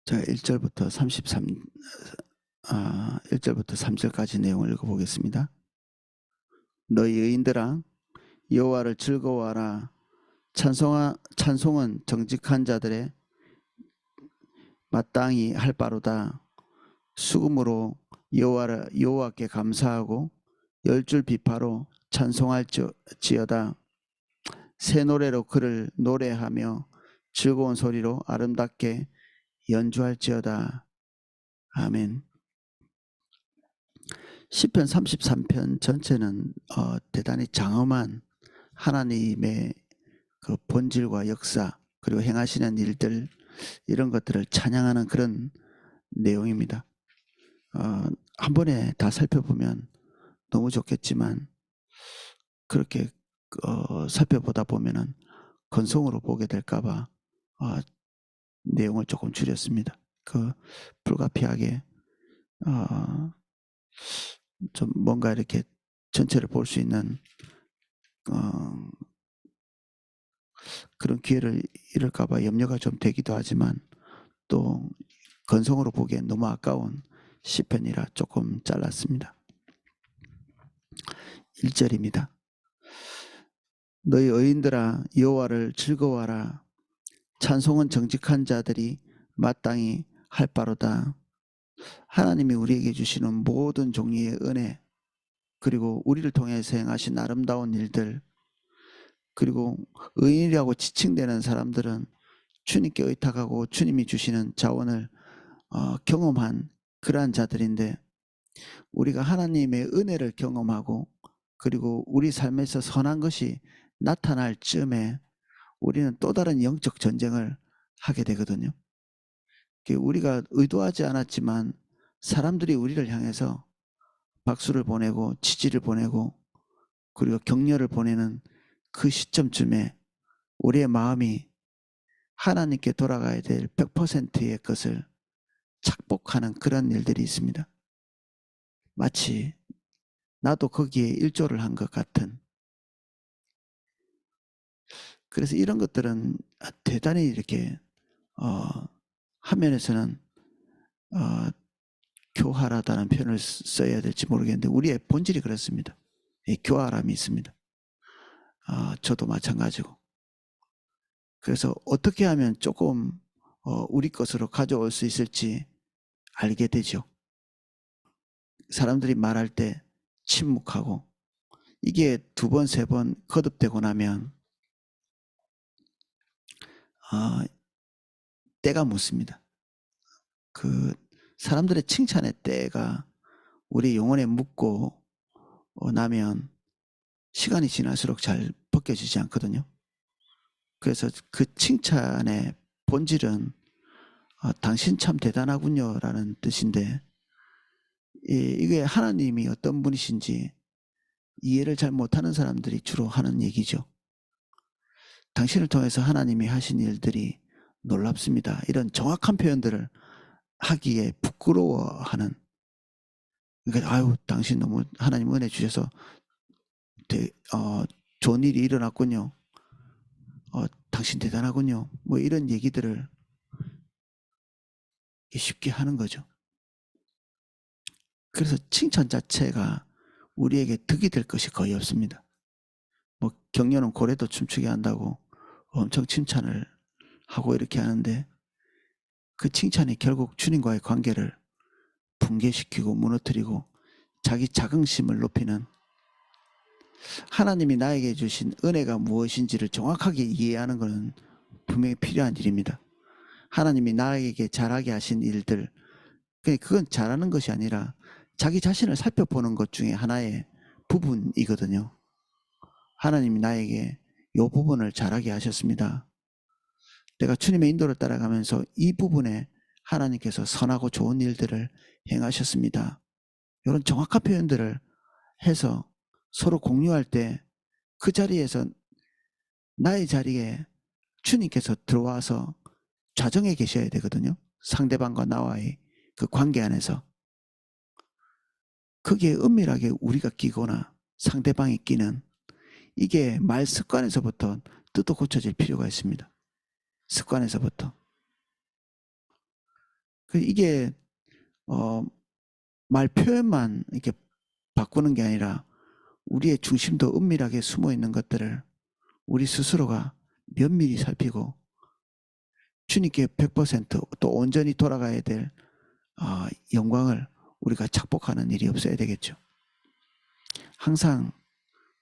자, 1절부터 3절까지 내용을 읽어보겠습니다. 너희 의인들아 여호와를 즐거워하라. 찬송은 정직한 자들의 마땅히 할 바로다. 수금으로 여호와께 감사하고 열줄 비파로 찬송할지어다. 새 노래로 그를 노래하며 즐거운 소리로 아름답게 연주할지어다. 아멘. 시편 33편 전체는 대단히 장엄한 하나님의 그 본질과 역사 그리고 행하시는 일들 이런 것들을 찬양하는 그런 내용입니다. 한 번에 다 살펴보면 너무 좋겠지만 그렇게 살펴보다 보면은 건성으로 보게 될까봐 내용을 조금 줄였습니다. 불가피하게 좀 뭔가 이렇게 전체를 볼 수 있는 그런 기회를 잃을까봐 염려가 좀 되기도 하지만 또 건성으로 보기엔 너무 아까운 시편이라 조금 잘랐습니다. 1절입니다. 너희 의인들아 여호와를 즐거워하라. 찬송은 정직한 자들이 마땅히 할 바로다. 하나님이 우리에게 주시는 모든 종류의 은혜 그리고 우리를 통해서 행하신 아름다운 일들 그리고 의인이라고 지칭되는 사람들은 주님께 의탁하고 주님이 주시는 자원을 경험한 그러한 자들인데 우리가 하나님의 은혜를 경험하고 그리고 우리 삶에서 선한 것이 나타날 즈음에 우리는 또 다른 영적 전쟁을 하게 되거든요. 우리가 의도하지 않았지만 사람들이 우리를 향해서 박수를 보내고 지지를 보내고 그리고 격려를 보내는 그 시점쯤에 우리의 마음이 하나님께 돌아가야 될 100%의 것을 착복하는 그런 일들이 있습니다. 마치 나도 거기에 일조를 한 것 같은. 그래서 이런 것들은 대단히 이렇게 화면에서는 교활하다는 표현을 써야 될지 모르겠는데 우리의 본질이 그렇습니다. 교활함이 있습니다. 저도 마찬가지고. 그래서 어떻게 하면 조금 우리 것으로 가져올 수 있을지 알게 되죠. 사람들이 말할 때 침묵하고 이게 2번, 3번 거듭되고 나면 때가 묻습니다. 그 사람들의 칭찬의 때가 우리 영혼에 묻고 나면 시간이 지날수록 잘 벗겨지지 않거든요. 그래서 그 칭찬의 본질은 당신 참 대단하군요 라는 뜻인데 이게 하나님이 어떤 분이신지 이해를 잘 못하는 사람들이 주로 하는 얘기죠. 당신을 통해서 하나님이 하신 일들이 놀랍습니다. 이런 정확한 표현들을 하기에 부끄러워하는. 그러니까 아유 당신 너무 하나님 은혜 주셔서 좋은 일이 일어났군요. 당신 대단하군요. 뭐 이런 얘기들을 쉽게 하는 거죠. 그래서 칭찬 자체가 우리에게 득이 될 것이 거의 없습니다. 뭐 격려는 고래도 춤추게 한다고 엄청 칭찬을 하고 이렇게 하는데 그 칭찬이 결국 주님과의 관계를 붕괴시키고 무너뜨리고 자기 자긍심을 높이는 하나님이 나에게 주신 은혜가 무엇인지를 정확하게 이해하는 것은 분명히 필요한 일입니다. 하나님이 나에게 잘하게 하신 일들 그건 잘하는 것이 아니라 자기 자신을 살펴보는 것 중에 하나의 부분이거든요. 하나님이 나에게 이 부분을 잘하게 하셨습니다. 내가 주님의 인도를 따라가면서 이 부분에 하나님께서 선하고 좋은 일들을 행하셨습니다. 이런 정확한 표현들을 해서 서로 공유할 때 그 자리에서 나의 자리에 주님께서 들어와서 좌정에 계셔야 되거든요. 상대방과 나와의 그 관계 안에서. 거기에 은밀하게 우리가 끼거나 상대방이 끼는 이게 말 습관에서부터 뜯어 고쳐질 필요가 있습니다. 습관에서부터. 이게 어, 말 표현만 이렇게 바꾸는 게 아니라 우리의 중심도 은밀하게 숨어 있는 것들을 우리 스스로가 면밀히 살피고 주님께 100%또 온전히 돌아가야 될 영광을 우리가 착복하는 일이 없어야 되겠죠. 항상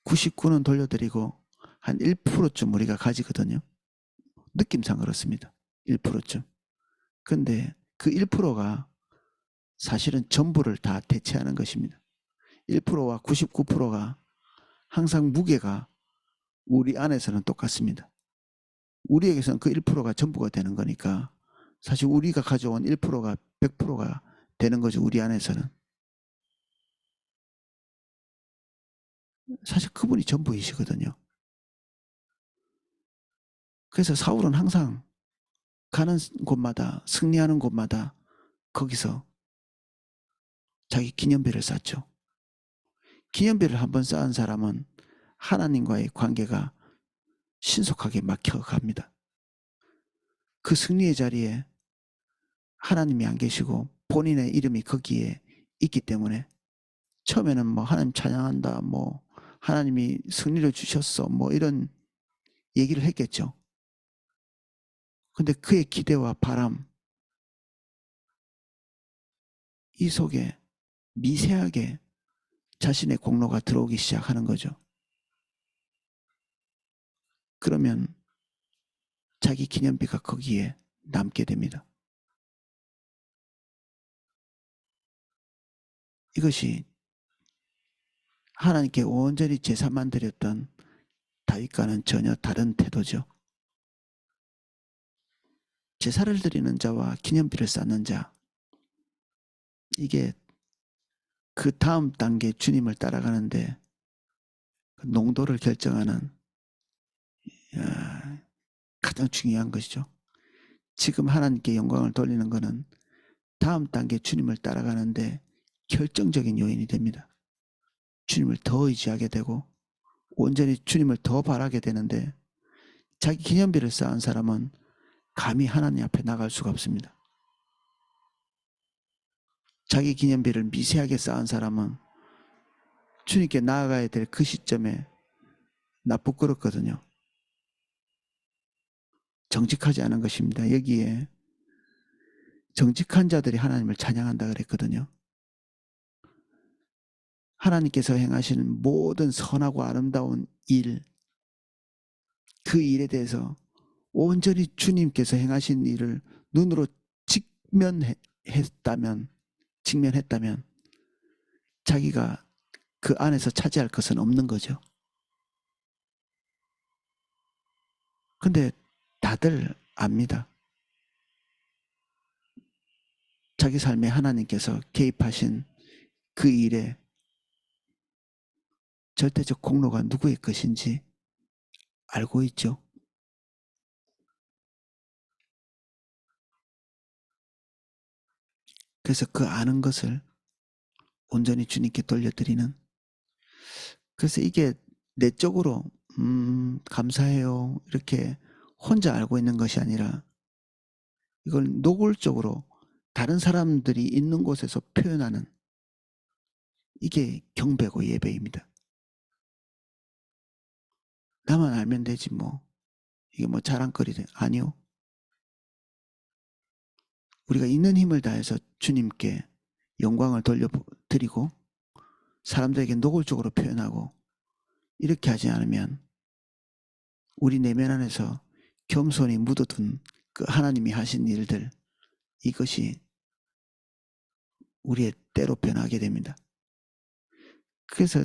99는 돌려드리고 한 1%쯤 우리가 가지거든요. 느낌상 그렇습니다. 1%쯤. 근데 그 1%가 사실은 전부를 다 대체하는 것입니다. 1%와 99%가 항상 무게가 우리 안에서는 똑같습니다. 우리에게서는 그 1%가 전부가 되는 거니까 사실 우리가 가져온 1%가 100%가 되는 거죠. 우리 안에서는. 사실 그분이 전부이시거든요. 그래서 사울은 항상 가는 곳마다 승리하는 곳마다 거기서 자기 기념비를 쌓죠. 기념비를 한번 쌓은 사람은 하나님과의 관계가 신속하게 막혀갑니다. 그 승리의 자리에 하나님이 안 계시고 본인의 이름이 거기에 있기 때문에 처음에는 뭐 하나님 찬양한다, 뭐 하나님이 승리를 주셨어, 뭐 이런 얘기를 했겠죠. 근데 그의 기대와 바람, 이 속에 미세하게 자신의 공로가 들어오기 시작하는 거죠. 그러면 자기 기념비가 거기에 남게 됩니다. 이것이 하나님께 온전히 제사만 드렸던 다윗과는 전혀 다른 태도죠. 제사를 드리는 자와 기념비를 쌓는 자, 이게 그 다음 단계 주님을 따라가는데 그 농도를 결정하는 가장 중요한 것이죠. 지금 하나님께 영광을 돌리는 것은 다음 단계 주님을 따라가는데 결정적인 요인이 됩니다. 주님을 더 의지하게 되고 온전히 주님을 더 바라게 되는데 자기 기념비를 쌓은 사람은 감히 하나님 앞에 나갈 수가 없습니다. 자기 기념비를 미세하게 쌓은 사람은 주님께 나아가야 될 그 시점에 나 부끄럽거든요. 정직하지 않은 것입니다. 여기에 정직한 자들이 하나님을 찬양한다 그랬거든요. 하나님께서 행하시는 모든 선하고 아름다운 일, 그 일에 대해서 온전히 주님께서 행하신 일을 눈으로 직면했다면 자기가 그 안에서 차지할 것은 없는 거죠. 근데 다들 압니다. 자기 삶에 하나님께서 개입하신 그 일에 절대적 공로가 누구의 것인지 알고 있죠. 그래서 그 아는 것을 온전히 주님께 돌려드리는, 그래서 이게 내적으로 감사해요 이렇게 혼자 알고 있는 것이 아니라 이걸 노골적으로 다른 사람들이 있는 곳에서 표현하는, 이게 경배고 예배입니다. 나만 알면 되지 뭐 이게 뭐 자랑거리돼. 아니요. 우리가 있는 힘을 다해서 주님께 영광을 돌려드리고 사람들에게 노골적으로 표현하고 이렇게 하지 않으면 우리 내면 안에서 겸손히 묻어둔 그 하나님이 하신 일들, 이것이 우리의 때로 변하게 됩니다. 그래서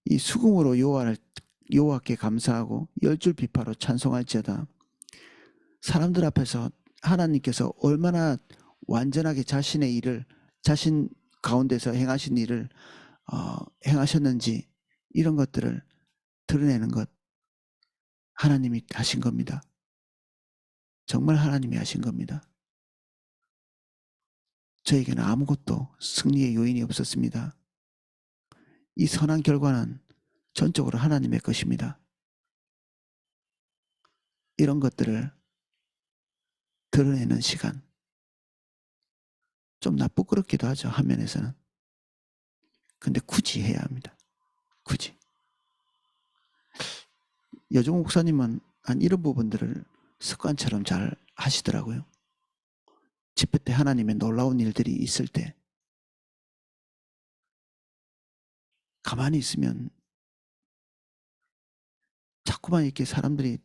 이 수금으로 여호와께 감사하고 열줄 비파로 찬송할지어다. 사람들 앞에서 하나님께서 얼마나 완전하게 자신의 일을 자신 가운데서 행하신 일을 행하셨는지 이런 것들을 드러내는 것, 하나님이 하신 겁니다. 정말 하나님이 하신 겁니다. 저에게는 아무것도 승리의 요인이 없었습니다. 이 선한 결과는 전적으로 하나님의 것입니다. 이런 것들을 드러내는 시간, 좀 나쁘끄럽기도 하죠, 한면에서는. 근데 굳이 해야 합니다. 굳이. 여종 목사님은 한 이런 부분들을 습관처럼 잘 하시더라고요. 집회 때 하나님의 놀라운 일들이 있을 때 가만히 있으면 자꾸만 이렇게 사람들이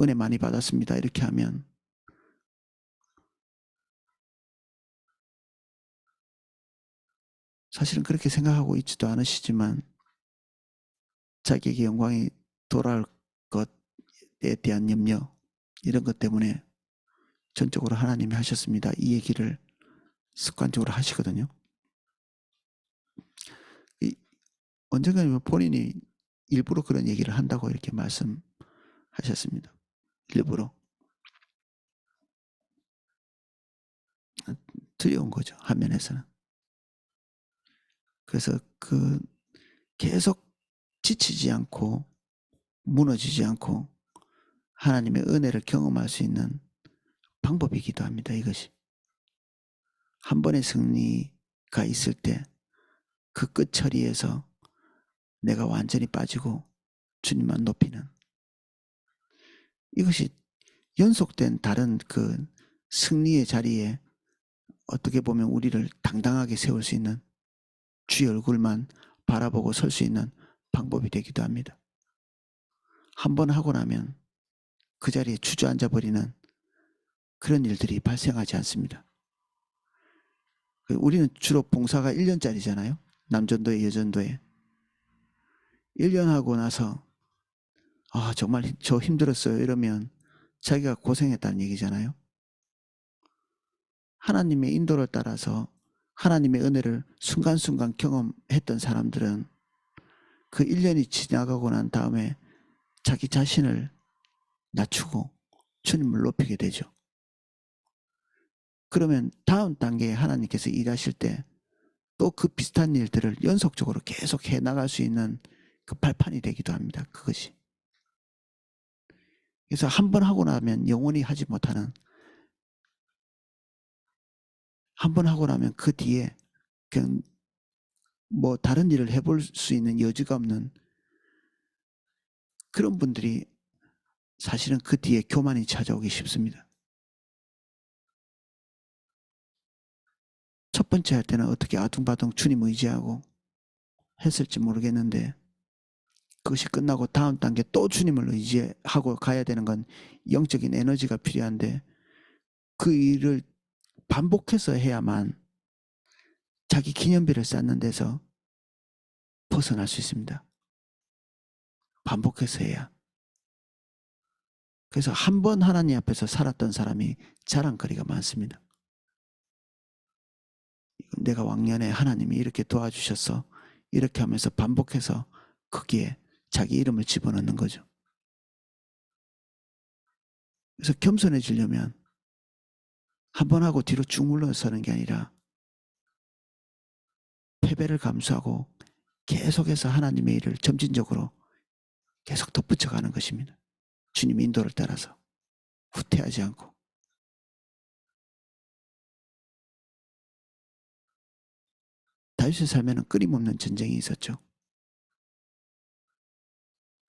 은혜 많이 받았습니다 이렇게 하면 사실은 그렇게 생각하고 있지도 않으시지만 자기에게 영광이 돌아올 것에 대한 염려 이런 것 때문에 전적으로 하나님이 하셨습니다. 이 얘기를 습관적으로 하시거든요. 언젠가는 본인이 일부러 그런 얘기를 한다고 이렇게 말씀하셨습니다. 일부러. 두려운 거죠. 한면에서는. 그래서 계속 지치지 않고 무너지지 않고 하나님의 은혜를 경험할 수 있는 방법이기도 합니다. 이것이. 한 번의 승리가 있을 때 그 끝처리에서 내가 완전히 빠지고 주님만 높이는 이것이 연속된 다른 승리의 자리에 어떻게 보면 우리를 당당하게 세울 수 있는 주의 얼굴만 바라보고 설 수 있는 방법이 되기도 합니다. 한 번 하고 나면 그 자리에 주저앉아 버리는 그런 일들이 발생하지 않습니다. 우리는 주로 봉사가 1년짜리잖아요. 남전도에 여전도에. 1년 하고 나서 정말 저 힘들었어요 이러면 자기가 고생했다는 얘기잖아요. 하나님의 인도를 따라서 하나님의 은혜를 순간순간 경험했던 사람들은 그 1년이 지나가고 난 다음에 자기 자신을 낮추고 주님을 높이게 되죠. 그러면 다음 단계에 하나님께서 일하실 때 또 그 비슷한 일들을 연속적으로 계속 해나갈 수 있는 그 발판이 되기도 합니다. 그것이. 그래서 한 번 하고 나면 영원히 하지 못하는 한 번 하고 나면 그 뒤에 그냥 뭐 다른 일을 해볼 수 있는 여지가 없는 그런 분들이 사실은 그 뒤에 교만이 찾아오기 쉽습니다. 첫 번째 할 때는 어떻게 아둥바둥 주님 의지하고 했을지 모르겠는데 그것이 끝나고 다음 단계 또 주님을 의지하고 가야 되는 건 영적인 에너지가 필요한데 그 일을 반복해서 해야만 자기 기념비를 쌓는 데서 벗어날 수 있습니다. 반복해서 해야. 그래서 한 번 하나님 앞에서 살았던 사람이 자랑거리가 많습니다. 내가 왕년에 하나님이 이렇게 도와주셔서 이렇게 하면서 반복해서 거기에 자기 이름을 집어넣는 거죠. 그래서 겸손해지려면 한 번 하고 뒤로 쭉 물러서는 게 아니라 패배를 감수하고 계속해서 하나님의 일을 점진적으로 계속 덧붙여가는 것입니다. 주님 인도를 따라서 후퇴하지 않고. 다윗의 삶에는 끊임없는 전쟁이 있었죠.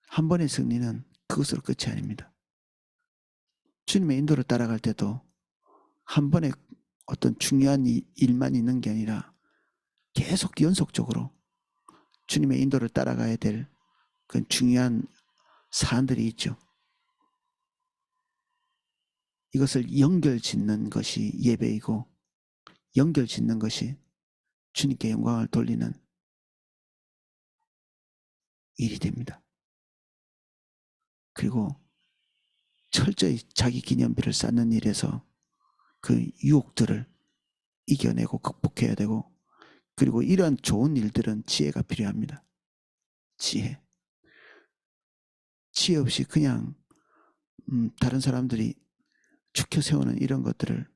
한 번의 승리는 그것으로 끝이 아닙니다. 주님의 인도를 따라갈 때도 한 번에 어떤 중요한 일만 있는 게 아니라 계속 연속적으로 주님의 인도를 따라가야 될 그 중요한 사안들이 있죠. 이것을 연결 짓는 것이 예배이고 연결 짓는 것이 주님께 영광을 돌리는 일이 됩니다. 그리고 철저히 자기 기념비를 쌓는 일에서 그 유혹들을 이겨내고 극복해야 되고 그리고 이런 좋은 일들은 지혜가 필요합니다. 지혜. 지혜 없이 그냥 다른 사람들이 축혀 세우는 이런 것들을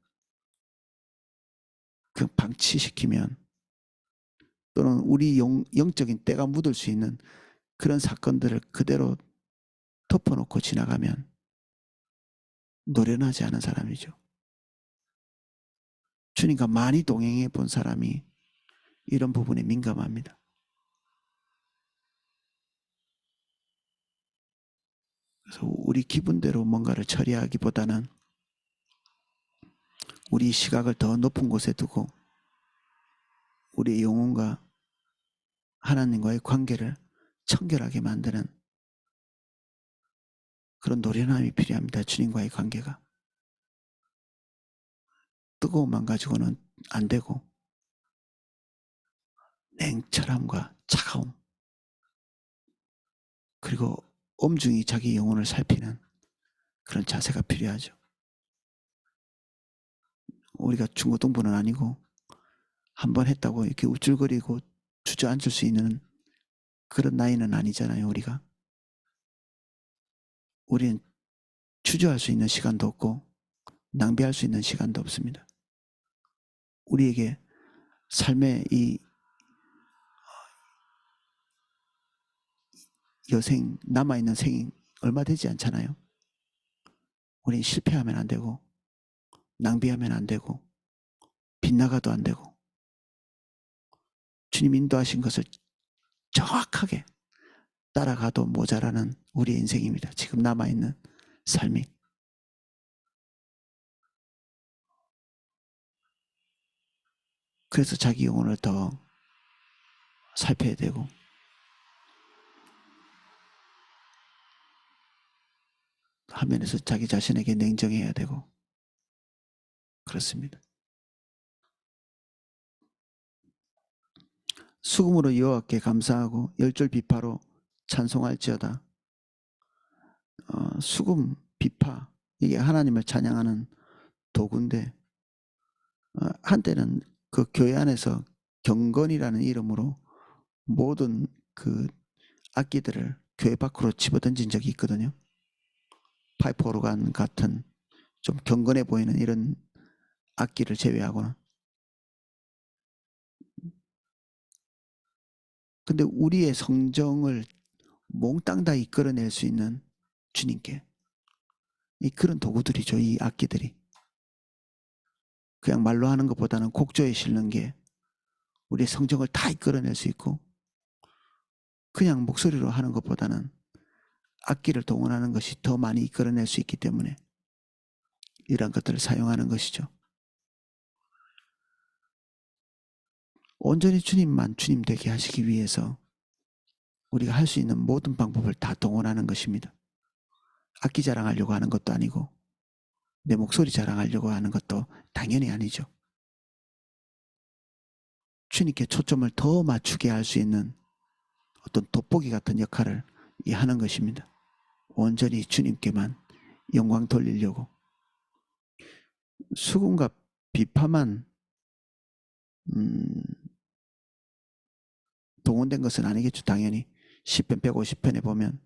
방치시키면 또는 우리 영적인 때가 묻을 수 있는 그런 사건들을 그대로 덮어놓고 지나가면 노련하지 않은 사람이죠. 주님과 많이 동행해 본 사람이 이런 부분에 민감합니다. 그래서 우리 기분대로 뭔가를 처리하기보다는 우리 시각을 더 높은 곳에 두고 우리의 영혼과 하나님과의 관계를 청결하게 만드는 그런 노련함이 필요합니다. 주님과의 관계가. 뜨거움만 가지고는 안 되고 냉철함과 차가움 그리고 엄중히 자기 영혼을 살피는 그런 자세가 필요하죠. 우리가 중고등부는 아니고 한번 했다고 이렇게 우쭐거리고 주저앉을 수 있는 그런 나이는 아니잖아요. 우리는 주저할 수 있는 시간도 없고 낭비할 수 있는 시간도 없습니다. 우리에게 삶의 이 여생 남아있는 생이 얼마 되지 않잖아요. 우린 실패하면 안 되고 낭비하면 안 되고 빗나가도 안 되고 주님 인도하신 것을 정확하게 따라가도 모자라는 우리의 인생입니다. 지금 남아있는 삶이. 그래서 자기 영혼을 더 살펴야 되고 화면에서 자기 자신에게 냉정해야 되고 그렇습니다. 수금으로 여호와께 감사하고 열절 비파로 찬송할지어다. 수금, 비파 이게 하나님을 찬양하는 도구인데 한때는 그 교회 안에서 경건이라는 이름으로 모든 그 악기들을 교회 밖으로 집어던진 적이 있거든요. 파이프 오르간 같은 좀 경건해 보이는 이런 악기를 제외하고는. 근데 우리의 성정을 몽땅 다 이끌어낼 수 있는 주님께 이 그런 도구들이죠. 이 악기들이. 그냥 말로 하는 것보다는 곡조에 실는 게 우리의 성정을 다 이끌어낼 수 있고 그냥 목소리로 하는 것보다는 악기를 동원하는 것이 더 많이 이끌어낼 수 있기 때문에 이런 것들을 사용하는 것이죠. 온전히 주님만 주님 되게 하시기 위해서 우리가 할 수 있는 모든 방법을 다 동원하는 것입니다. 악기 자랑하려고 하는 것도 아니고 내 목소리 자랑하려고 하는 것도 당연히 아니죠. 주님께 초점을 더 맞추게 할 수 있는 어떤 돋보기 같은 역할을 하는 것입니다. 온전히 주님께만 영광 돌리려고. 수금과 비파만 동원된 것은 아니겠죠. 당연히 시편 150편에 보면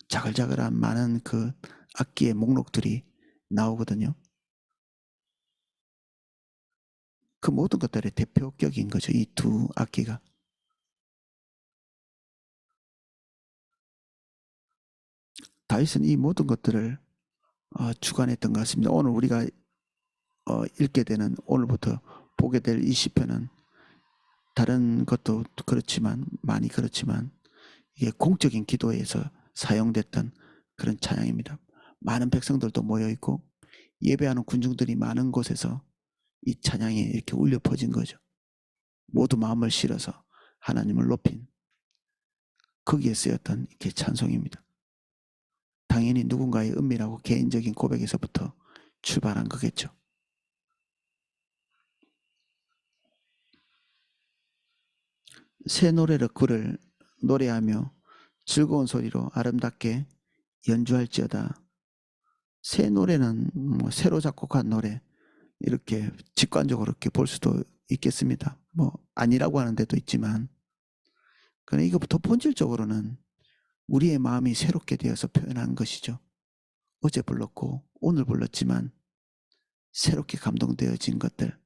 자글자글한 많은 그 악기의 목록들이 나오거든요. 그 모든 것들의 대표격인 거죠. 이 두 악기가. 다윗은 이 모든 것들을 주관했던 것 같습니다. 오늘 우리가 읽게 되는 오늘부터 보게 될 이 시편은 다른 것도 그렇지만 많이 그렇지만 이게 공적인 기도에서 사용됐던 그런 찬양입니다. 많은 백성들도 모여 있고 예배하는 군중들이 많은 곳에서 이 찬양이 이렇게 울려 퍼진 거죠. 모두 마음을 실어서 하나님을 높인 거기에 쓰였던 이렇게 찬송입니다. 당연히 누군가의 은밀하고 개인적인 고백에서부터 출발한 거겠죠. 새 노래로 그를 노래하며 즐거운 소리로 아름답게 연주할지어다. 새 노래는 뭐 새로 작곡한 노래 이렇게 직관적으로 이렇게 볼 수도 있겠습니다. 뭐 아니라고 하는 데도 있지만 그러나 이것부터 본질적으로는 우리의 마음이 새롭게 되어서 표현한 것이죠. 어제 불렀고 오늘 불렀지만 새롭게 감동되어진 것들.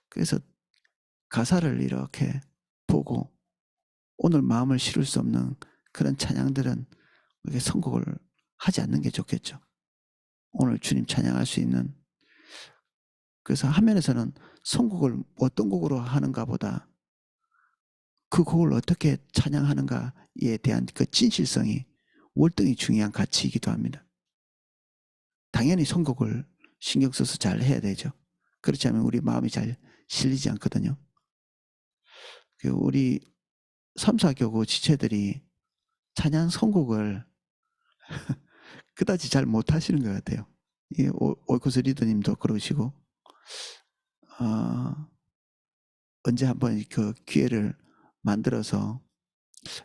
그래서 가사를 이렇게 보고 오늘 마음을 실을 수 없는 그런 찬양들은 이렇게 선곡을 하지 않는 게 좋겠죠. 오늘 주님 찬양할 수 있는 그래서 화면에서는 선곡을 어떤 곡으로 하는가 보다 그 곡을 어떻게 찬양하는가에 대한 그 진실성이 월등히 중요한 가치이기도 합니다. 당연히 선곡을 신경 써서 잘 해야 되죠. 그렇지 않으면 우리 마음이 잘 실리지 않거든요. 우리 3, 4교구 지체들이 찬양 선곡을 그다지 잘 못하시는 것 같아요. 오이코스 리더님도 그러시고 언제 한번 그 기회를 만들어서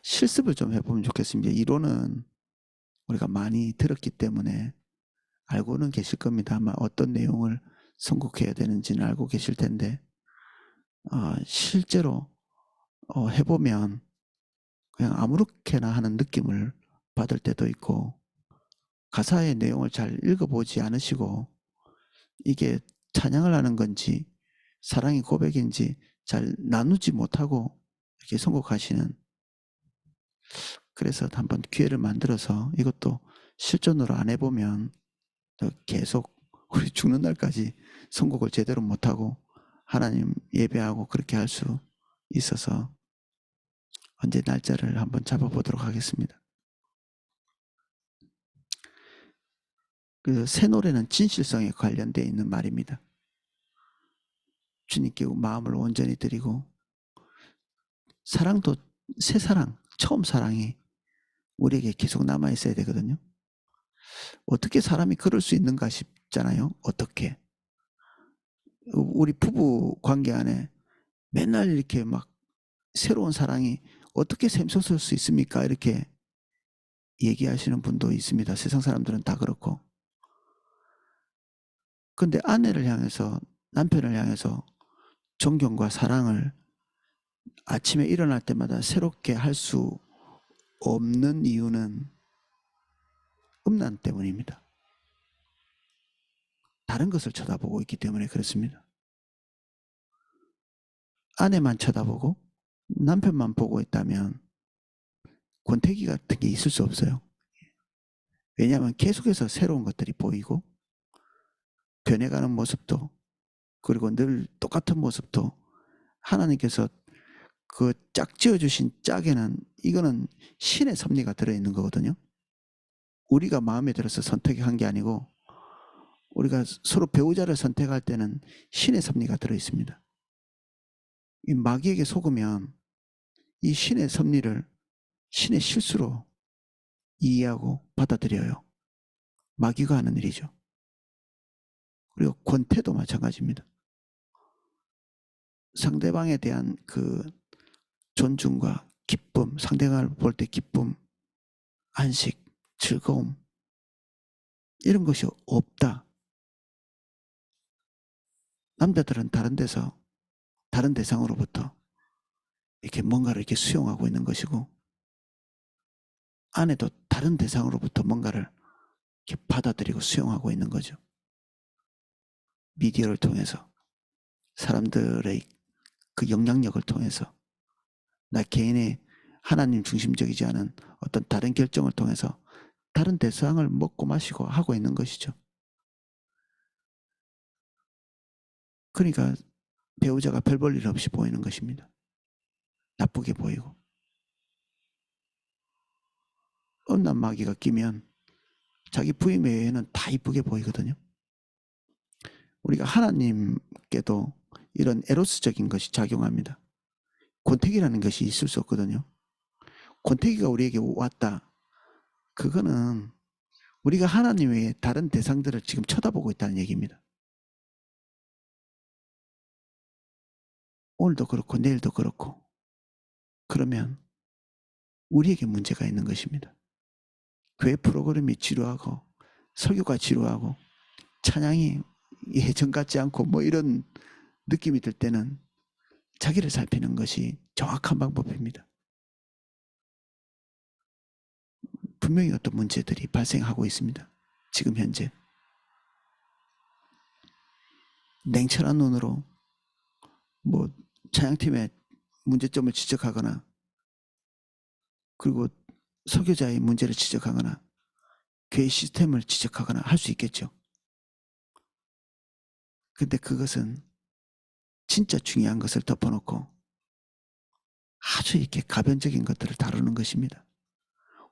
실습을 좀 해보면 좋겠습니다. 이론은 우리가 많이 들었기 때문에 알고는 계실 겁니다. 아마 어떤 내용을 선곡해야 되는지는 알고 계실 텐데 실제로 해보면 그냥 아무렇게나 하는 느낌을 받을 때도 있고 가사의 내용을 잘 읽어보지 않으시고 이게 찬양을 하는 건지 사랑의 고백인지 잘 나누지 못하고 이렇게 선곡하시는 그래서 한번 기회를 만들어서 이것도 실전으로 안 해보면 계속 우리 죽는 날까지 선곡을 제대로 못하고 하나님 예배하고 그렇게 할 수 있어서 언제 날짜를 한번 잡아보도록 하겠습니다. 그 새 노래는 진실성에 관련되어 있는 말입니다. 주님께 마음을 온전히 드리고 사랑도 새 사랑, 처음 사랑이 우리에게 계속 남아있어야 되거든요. 어떻게 사람이 그럴 수 있는가 싶잖아요. 어떻게. 우리 부부 관계 안에 맨날 이렇게 막 새로운 사랑이 어떻게 샘솟을 수 있습니까? 이렇게 얘기하시는 분도 있습니다. 세상 사람들은 다 그렇고. 근데 아내를 향해서 남편을 향해서 존경과 사랑을 아침에 일어날 때마다 새롭게 할 수 없는 이유는 음란 때문입니다. 다른 것을 쳐다보고 있기 때문에 그렇습니다. 아내만 쳐다보고 남편만 보고 있다면 권태기 같은 게 있을 수 없어요. 왜냐하면 계속해서 새로운 것들이 보이고 변해가는 모습도 그리고 늘 똑같은 모습도 하나님께서 그 짝 지어주신 짝에는 이거는 신의 섭리가 들어있는 거거든요. 우리가 마음에 들어서 선택한 게 아니고 우리가 서로 배우자를 선택할 때는 신의 섭리가 들어있습니다. 이 마귀에게 속으면 이 신의 섭리를 신의 실수로 이해하고 받아들여요. 마귀가 하는 일이죠. 그리고 권태도 마찬가지입니다. 상대방에 대한 그 존중과 기쁨, 상대방을 볼 때 기쁨, 안식, 즐거움 이런 것이 없다. 남자들은 다른 데서 다른 대상으로부터 이렇게 뭔가를 이렇게 수용하고 있는 것이고 아내도 다른 대상으로부터 뭔가를 이렇게 받아들이고 수용하고 있는 거죠. 미디어를 통해서 사람들의 그 영향력을 통해서 나 개인의 하나님 중심적이지 않은 어떤 다른 결정을 통해서 다른 대상을 먹고 마시고 하고 있는 것이죠. 그러니까 배우자가 별 볼 일 없이 보이는 것입니다. 나쁘게 보이고. 음란 마귀가 끼면 자기 부인 외에는 다 이쁘게 보이거든요. 우리가 하나님께도 이런 에로스적인 것이 작용합니다. 권태기라는 것이 있을 수 없거든요. 권태기가 우리에게 왔다. 그거는 우리가 하나님 외에 다른 대상들을 지금 쳐다보고 있다는 얘기입니다. 오늘도 그렇고 내일도 그렇고 그러면 우리에게 문제가 있는 것입니다. 교회 프로그램이 지루하고 설교가 지루하고 찬양이 예전 같지 않고 뭐 이런 느낌이 들 때는 자기를 살피는 것이 정확한 방법입니다. 분명히 어떤 문제들이 발생하고 있습니다. 지금 현재 냉철한 눈으로 뭐 찬양팀의 문제점을 지적하거나 그리고 설교자의 문제를 지적하거나 교회 시스템을 지적하거나 할 수 있겠죠. 근데 그것은 진짜 중요한 것을 덮어놓고 아주 이렇게 가변적인 것들을 다루는 것입니다.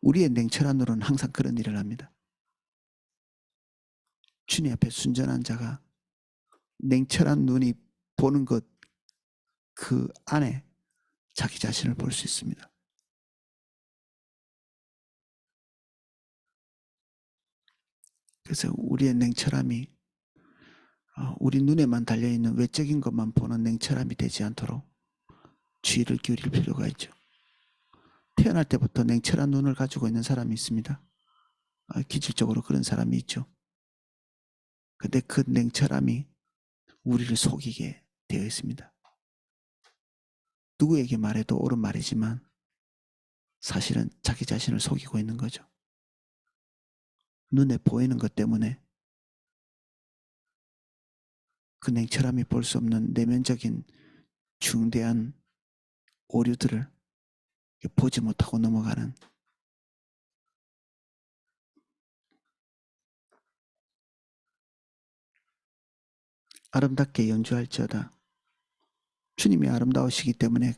우리의 냉철한 눈은 항상 그런 일을 합니다. 주님 앞에 순전한 자가 냉철한 눈이 보는 것 그 안에 자기 자신을 볼 수 있습니다. 그래서 우리의 냉철함이 우리 눈에만 달려있는 외적인 것만 보는 냉철함이 되지 않도록 주의를 기울일 필요가 있죠. 태어날 때부터 냉철한 눈을 가지고 있는 사람이 있습니다. 기질적으로 그런 사람이 있죠. 근데 그 냉철함이 우리를 속이게 되어 있습니다. 누구에게 말해도 옳은 말이지만 사실은 자기 자신을 속이고 있는 거죠. 눈에 보이는 것 때문에 그 냉철함이 볼 수 없는 내면적인 중대한 오류들을 보지 못하고 넘어가는, 아름답게 연주할지어다. 주님이 아름다우시기 때문에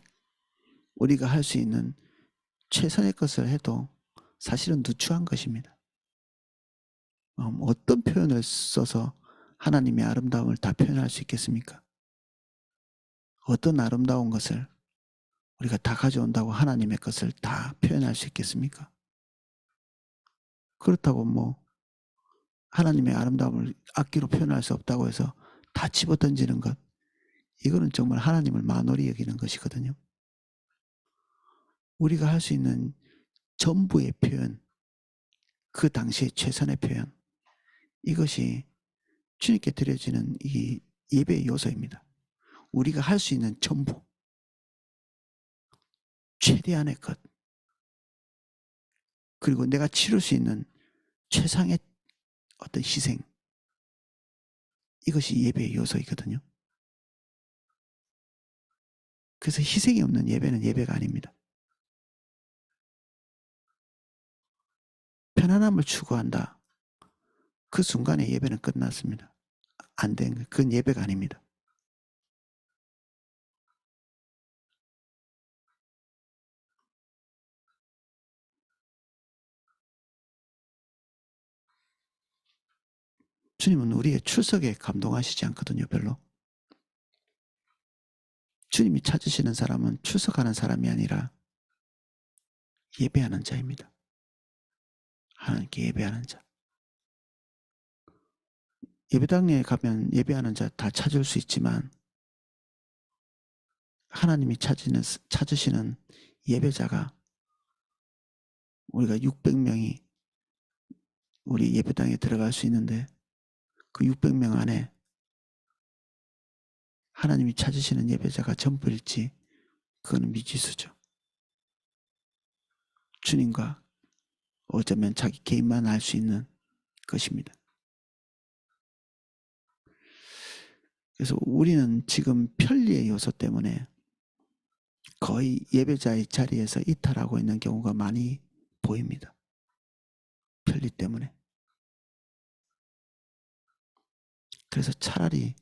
우리가 할 수 있는 최선의 것을 해도 사실은 누추한 것입니다. 어떤 표현을 써서 하나님의 아름다움을 다 표현할 수 있겠습니까? 어떤 아름다운 것을 우리가 다 가져온다고 하나님의 것을 다 표현할 수 있겠습니까? 그렇다고 뭐 하나님의 아름다움을 악기로 표현할 수 없다고 해서 다 집어던지는 것, 이거는 정말 하나님을 만홀히 여기는 것이거든요. 우리가 할 수 있는 전부의 표현, 그 당시의 최선의 표현, 이것이 주님께 드려지는 이 예배의 요소입니다. 우리가 할 수 있는 전부, 최대한의 것, 그리고 내가 치를 수 있는 최상의 어떤 희생, 이것이 예배의 요소이거든요. 그래서 희생이 없는 예배는 예배가 아닙니다. 편안함을 추구한다. 그 순간에 예배는 끝났습니다. 안 된 거, 그건 예배가 아닙니다. 주님은 우리의 출석에 감동하시지 않거든요, 별로. 주님이 찾으시는 사람은 출석하는 사람이 아니라 예배하는 자입니다. 하나님께 예배하는 자. 예배당에 가면 예배하는 자 다 찾을 수 있지만 하나님이 찾으시는 예배자가, 우리가 600명이 우리 예배당에 들어갈 수 있는데 그 600명 안에 하나님이 찾으시는 예배자가 전부일지, 그거는 미지수죠. 주님과 어쩌면 자기 개인만 알 수 있는 것입니다. 그래서 우리는 지금 편리의 요소 때문에 거의 예배자의 자리에서 이탈하고 있는 경우가 많이 보입니다. 편리 때문에. 그래서 차라리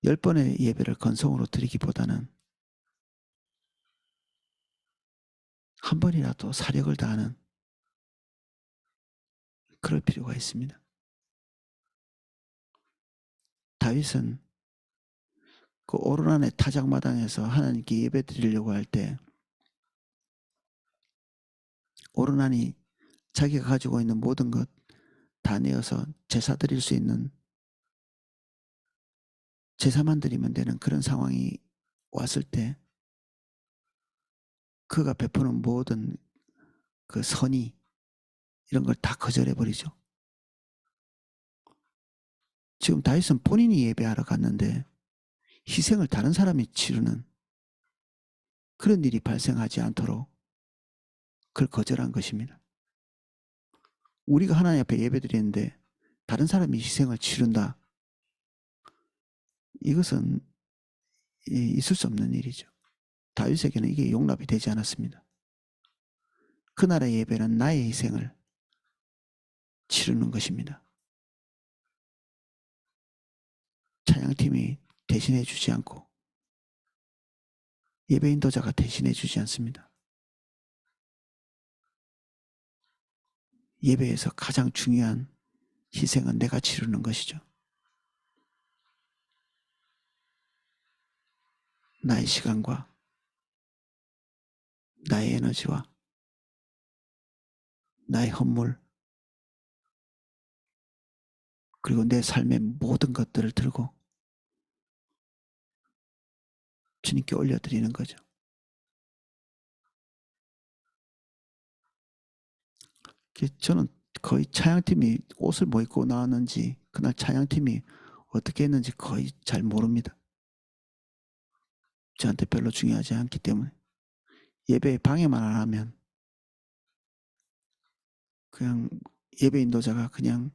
10번의 예배를 건성으로 드리기보다는 한 번이라도 사력을 다하는, 그럴 필요가 있습니다. 다윗은 그 오르난의 타작마당에서 하나님께 예배 드리려고 할 때 오르난이 자기가 가지고 있는 모든 것 다 내어서 제사 드릴 수 있는, 제사만 드리면 되는 그런 상황이 왔을 때 그가 베푸는 모든 그 선의, 이런 걸 다 거절해 버리죠. 지금 다윗은 본인이 예배하러 갔는데 희생을 다른 사람이 치르는 그런 일이 발생하지 않도록 그걸 거절한 것입니다. 우리가 하나님 앞에 예배드리는데 다른 사람이 희생을 치른다, 이것은 있을 수 없는 일이죠. 다윗에게는 이게 용납이 되지 않았습니다. 그날의 예배는 나의 희생을 치르는 것입니다. 찬양팀이 대신해 주지 않고 예배 인도자가 대신해 주지 않습니다. 예배에서 가장 중요한 희생은 내가 치르는 것이죠. 나의 시간과 나의 에너지와 나의 헌물 그리고 내 삶의 모든 것들을 들고 주님께 올려드리는 거죠. 저는 거의 찬양팀이 옷을 뭐 입고 나왔는지 그날 찬양팀이 어떻게 했는지 거의 잘 모릅니다. 저한테 별로 중요하지 않기 때문에 예배에 방해만 안 하면 그냥 예배 인도자가 그냥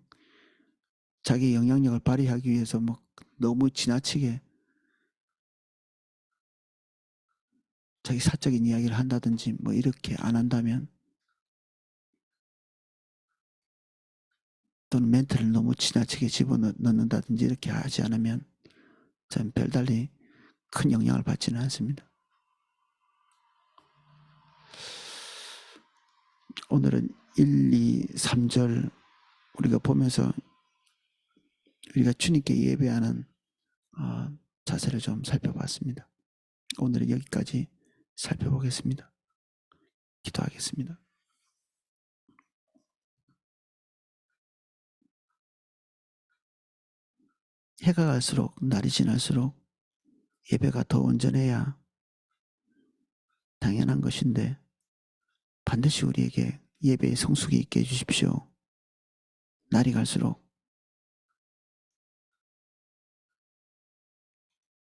자기 영향력을 발휘하기 위해서 뭐 너무 지나치게 자기 사적인 이야기를 한다든지 뭐 이렇게 안 한다면 또는 멘트를 너무 지나치게 집어넣는다든지 이렇게 하지 않으면 전 별달리 큰 영향을 받지는 않습니다. 오늘은 1, 2, 3절 우리가 보면서 우리가 주님께 예배하는 자세를 좀 살펴봤습니다. 오늘은 여기까지 살펴보겠습니다. 기도하겠습니다. 해가 갈수록 날이 지날수록 예배가 더 온전해야 당연한 것인데 반드시 우리에게 예배의 성숙이 있게 해주십시오. 날이 갈수록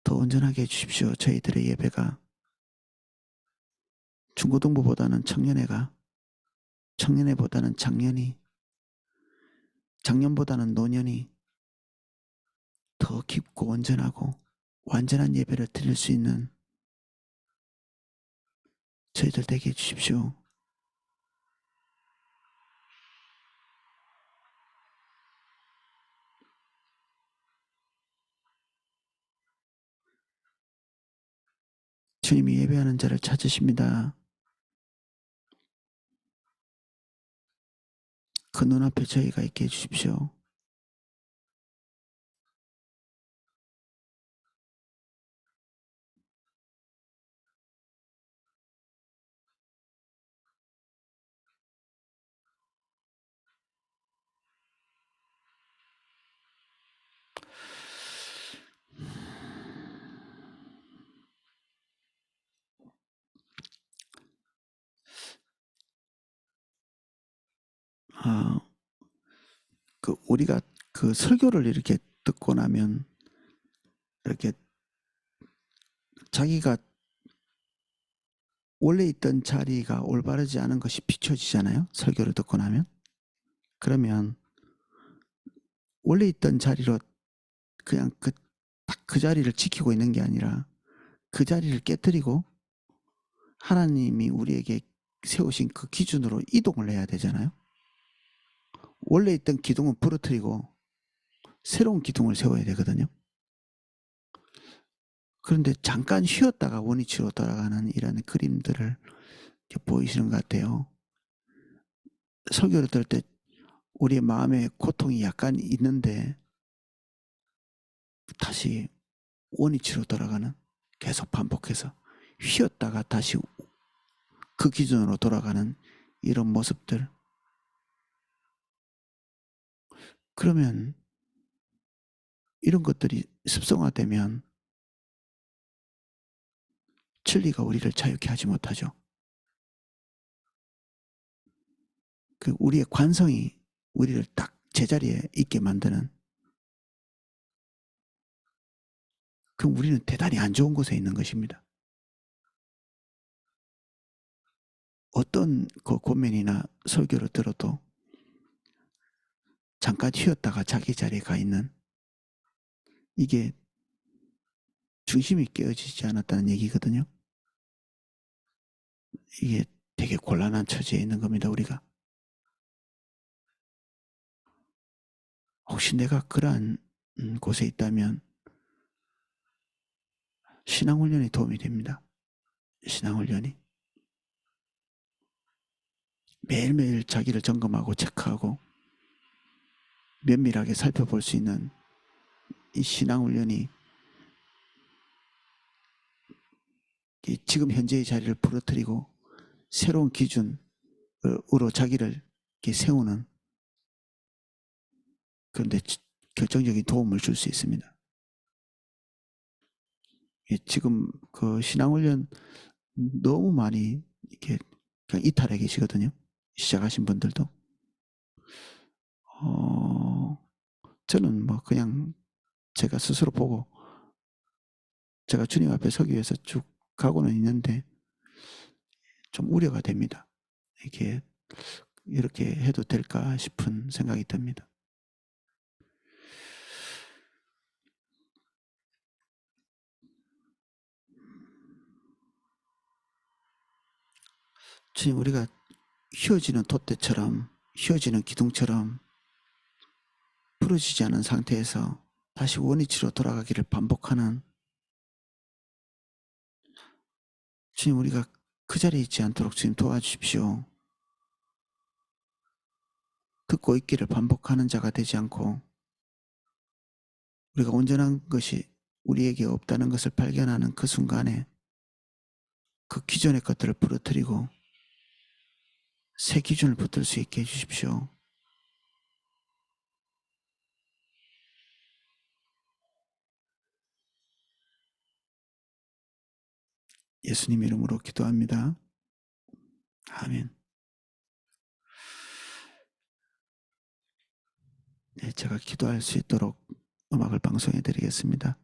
더 온전하게 해주십시오. 저희들의 예배가 중고등부보다는 청년회가, 청년회보다는 작년이, 작년보다는 노년이 더 깊고 온전하고 완전한 예배를 드릴 수 있는 저희들 되게 해주십시오. 주님이 예배하는 자를 찾으십니다. 그 눈앞에 저희가 있게 해주십시오. 우리가 그 설교를 이렇게 듣고 나면 이렇게 자기가 원래 있던 자리가 올바르지 않은 것이 비춰지잖아요. 설교를 듣고 나면. 그러면 원래 있던 자리로 그냥 딱 그 자리를 지키고 있는 게 아니라 그 자리를 깨뜨리고 하나님이 우리에게 세우신 그 기준으로 이동을 해야 되잖아요. 원래 있던 기둥은 부러뜨리고 새로운 기둥을 세워야 되거든요. 그런데 잠깐 쉬었다가 원위치로 돌아가는 이런 그림들을 보이시는 것 같아요. 설교를 들을 때 우리의 마음에 고통이 약간 있는데 다시 원위치로 돌아가는, 계속 반복해서 쉬었다가 다시 그 기준으로 돌아가는 이런 모습들. 그러면 이런 것들이 습성화되면 진리가 우리를 자유케 하지 못하죠. 그 우리의 관성이 우리를 딱 제자리에 있게 만드는, 그럼 우리는 대단히 안 좋은 곳에 있는 것입니다. 어떤 그 권면이나 설교를 들어도 잠깐 쉬었다가 자기 자리에 가 있는, 이게 중심이 깨어지지 않았다는 얘기거든요. 이게 되게 곤란한 처지에 있는 겁니다, 우리가. 혹시 내가 그러한 곳에 있다면 신앙훈련이 도움이 됩니다. 신앙훈련이. 매일매일 자기를 점검하고 체크하고 면밀하게 살펴볼 수 있는 이 신앙훈련이 지금 현재의 자리를 부러뜨리고 새로운 기준으로 자기를 세우는 그런데 결정적인 도움을 줄 수 있습니다. 지금 그 신앙훈련 너무 많이 이렇게 그냥 이탈해 계시거든요. 시작하신 분들도. 저는 뭐 그냥 제가 스스로 보고 제가 주님 앞에 서기 위해서 쭉 가고는 있는데 좀 우려가 됩니다. 이게 이렇게 해도 될까 싶은 생각이 듭니다. 주님, 우리가 휘어지는 돛대처럼 휘어지는 기둥처럼 부러지지 않은 상태에서 다시 원위치로 돌아가기를 반복하는 주님, 우리가 그 자리에 있지 않도록 주님 도와주십시오. 듣고 있기를 반복하는 자가 되지 않고 우리가 온전한 것이 우리에게 없다는 것을 발견하는 그 순간에 그 기존의 것들을 부러뜨리고 새 기준을 붙들 수 있게 해주십시오. 예수님 이름으로 기도합니다. 아멘. 네, 제가 기도할 수 있도록 음악을 방송해 드리겠습니다.